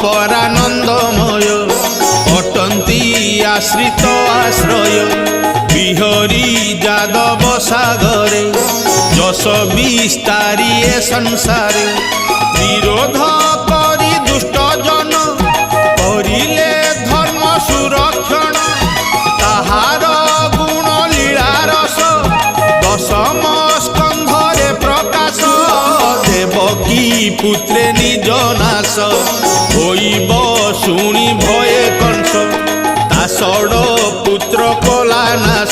অপরানন্দময় অটন্তি আশ্রিত আশ্রয় বিহরি যাদব সাগরে যশ বিস্তারি এ সংসারে বিরোধ করি দুষ্ট জন করিলে ধর্ম সুরক্ষণ তাহার গুণ লীলা রস দশম স্কন্ধরে প্রকাশ দেবকী পুত্রে নিজ নাশ হইব শুনি ভয়ে কংস তা ষড় পুত্র কলা নাশ।